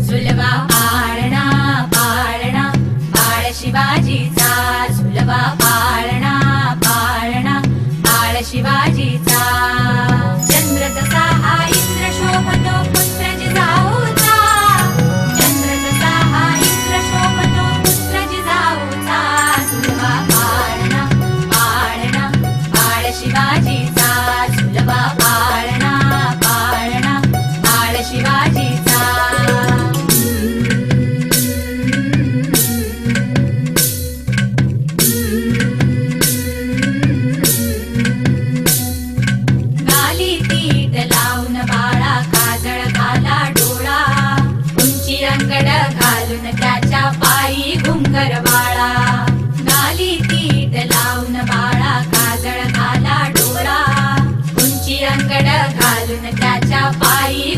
झुलवा पाळणा पाळणा बाळ शिवाजीचा, झुलवा पाळणा पाळणा बाळ शिवाजीचा. चंद्र जसा हा इंद्र शोभतो पुत्र जिजाऊचा, चंद्र जसा हा इंद्र शोभतो पुत्र जिजाऊचा. झुलवा पाळणा पाळणा बाळ शिवाजीचा, झुलवा पाळणा पाळणा बाळ शिवाजीचा. गाली तीट लावून बाळा काजळ घाला डोळा, उंची अंगड घालून त्याच्या पायी घुंगर बाळा. गाली तीट लावून बाळा काजळ घाला डोळा, उंची अंगड घालून त्याच्या पायी